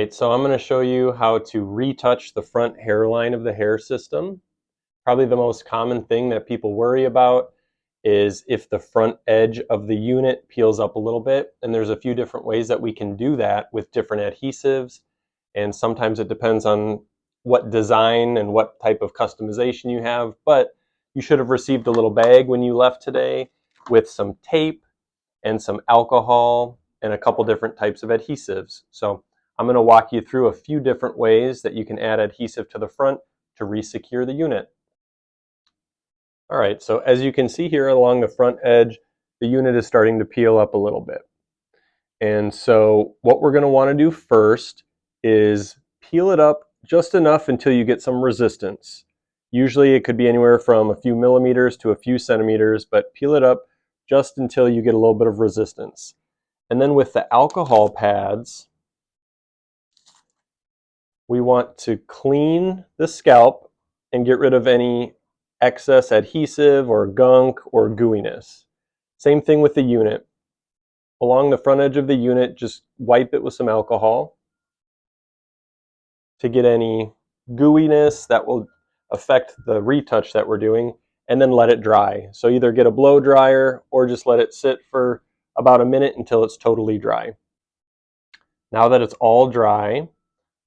Right, so I'm going to show you how to retouch the front hairline of the hair system. Probably the most common thing that people worry about is if the front edge of the unit peels up a little bit, and there's a few different ways that we can do that with different adhesives, and sometimes it depends on what design and what type of customization you have, but you should have received a little bag when you left today with some tape and some alcohol and a couple different types of adhesives. So I'm going to walk you through a few different ways that you can add adhesive to the front to re-secure the unit. All right, so as you can see here along the front edge, the unit is starting to peel up a little bit. And so what we're going to want to do first is peel it up just enough until you get some resistance. Usually it could be anywhere from a few millimeters to a few centimeters, but peel it up just until you get a little bit of resistance. And then with the alcohol pads, we want to clean the scalp and get rid of any excess adhesive or gunk or gooiness. Same thing with the unit. Along the front edge of the unit, just wipe it with some alcohol to get any gooiness that will affect the retouch that we're doing, and then let it dry. So either get a blow dryer or just let it sit for about a minute until it's totally dry. Now that it's all dry,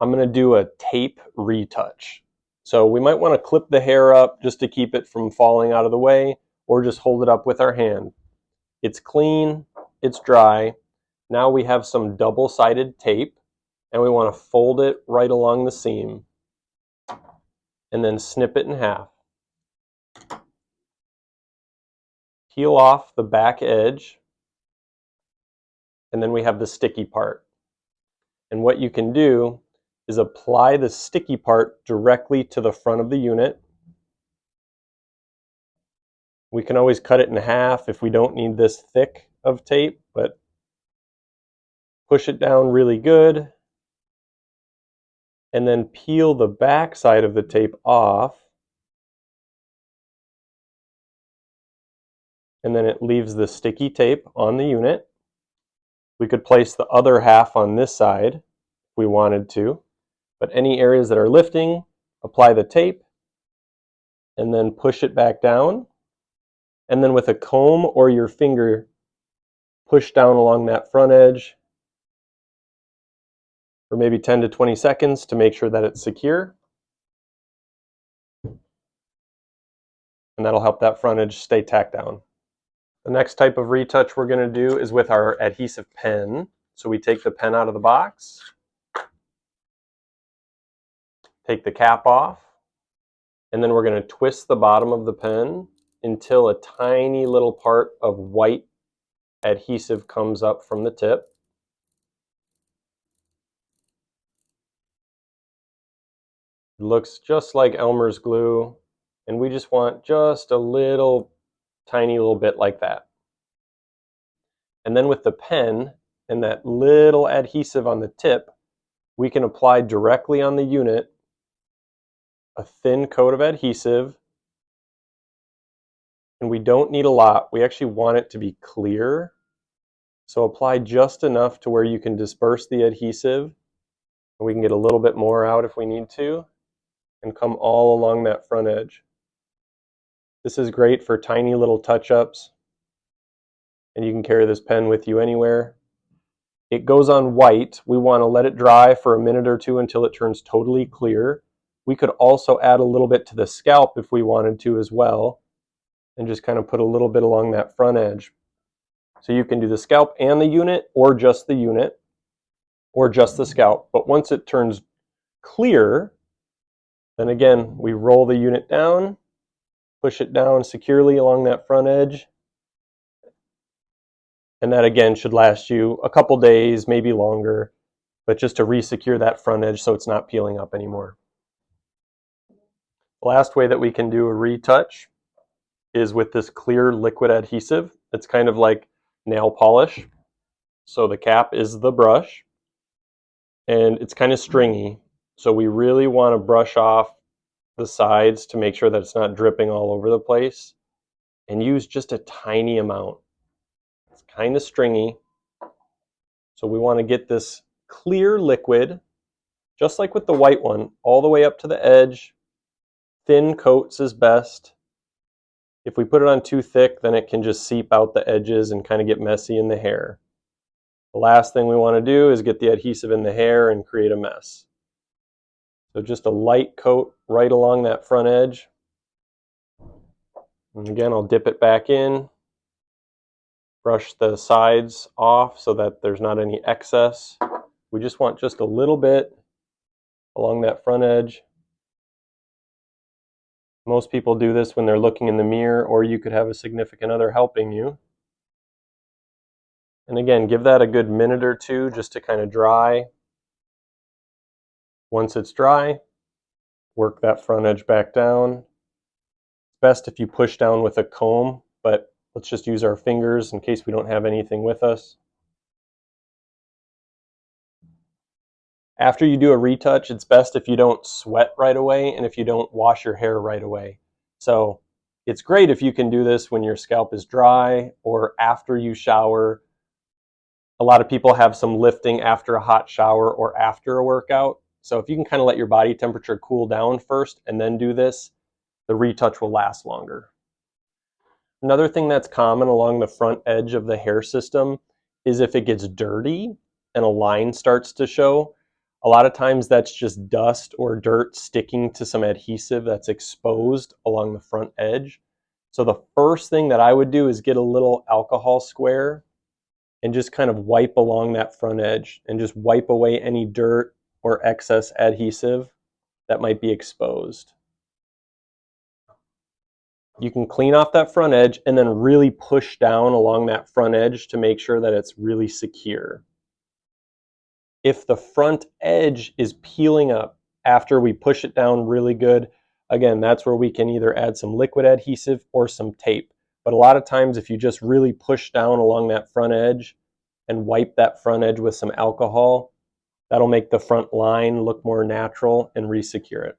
I'm going to do a tape retouch. So we might want to clip the hair up just to keep it from falling out of the way, or just hold it up with our hand. It's clean, it's dry. Now we have some double-sided tape, and we want to fold it right along the seam, and then snip it in half. Peel off the back edge, and then we have the sticky part. And what you can do is apply the sticky part directly to the front of the unit. We can always cut it in half if we don't need this thick of tape, but push it down really good, and then peel the back side of the tape off, and then it leaves the sticky tape on the unit. We could place the other half on this side if we wanted to, but any areas that are lifting, apply the tape, and then push it back down, and then with a comb or your finger, push down along that front edge for maybe 10 to 20 seconds to make sure that it's secure. And that'll help that front edge stay tacked down. The next type of retouch we're going to do is with our adhesive pen. So we take the pen out of the box, take the cap off, and then we're going to twist the bottom of the pen until a tiny little part of white adhesive comes up from the tip. It looks just like Elmer's glue, and we just want just a little tiny little bit like that. And then with the pen and that little adhesive on the tip, we can apply directly on the unit a thin coat of adhesive. And we don't need a lot. We actually want it to be clear. So apply just enough to where you can disperse the adhesive. And we can get a little bit more out if we need to, and come all along that front edge. This is great for tiny little touch-ups, and you can carry this pen with you anywhere. It goes on white. We want to let it dry for a minute or two until it turns totally clear. We could also add a little bit to the scalp if we wanted to as well, and just kind of put a little bit along that front edge. So you can do the scalp and the unit, or just the unit, or just the scalp. But once it turns clear, then again, we roll the unit down, push it down securely along that front edge, and that again should last you a couple days, maybe longer, but just to re-secure that front edge so it's not peeling up anymore. The last way that we can do a retouch is with this clear liquid adhesive. It's kind of like nail polish. So the cap is the brush, and it's kind of stringy. So we really want to brush off the sides to make sure that it's not dripping all over the place, and use just a tiny amount. It's kind of stringy. So we want to get this clear liquid just like with the white one, all the way up to the edge. Thin coats is best. If we put it on too thick, then it can just seep out the edges and kind of get messy in the hair. The last thing we want to do is get the adhesive in the hair and create a mess. So just a light coat right along that front edge. And again, I'll dip it back in, brush the sides off so that there's not any excess. We just want just a little bit along that front edge. Most people do this when they're looking in the mirror, or you could have a significant other helping you. And again, give that a good minute or two just to kind of dry. Once it's dry, work that front edge back down. It's best if you push down with a comb, but let's just use our fingers in case we don't have anything with us. After you do a retouch, it's best if you don't sweat right away and if you don't wash your hair right away. So it's great if you can do this when your scalp is dry or after you shower. A lot of people have some lifting after a hot shower or after a workout. So if you can kind of let your body temperature cool down first and then do this, the retouch will last longer. Another thing that's common along the front edge of the hair system is if it gets dirty and a line starts to show. A lot of times that's just dust or dirt sticking to some adhesive that's exposed along the front edge. So the first thing that I would do is get a little alcohol square and just kind of wipe along that front edge and just wipe away any dirt or excess adhesive that might be exposed. You can clean off that front edge and then really push down along that front edge to make sure that it's really secure. If the front edge is peeling up after we push it down really good, again, that's where we can either add some liquid adhesive or some tape. But a lot of times if you just really push down along that front edge and wipe that front edge with some alcohol, that'll make the front line look more natural and re-secure it.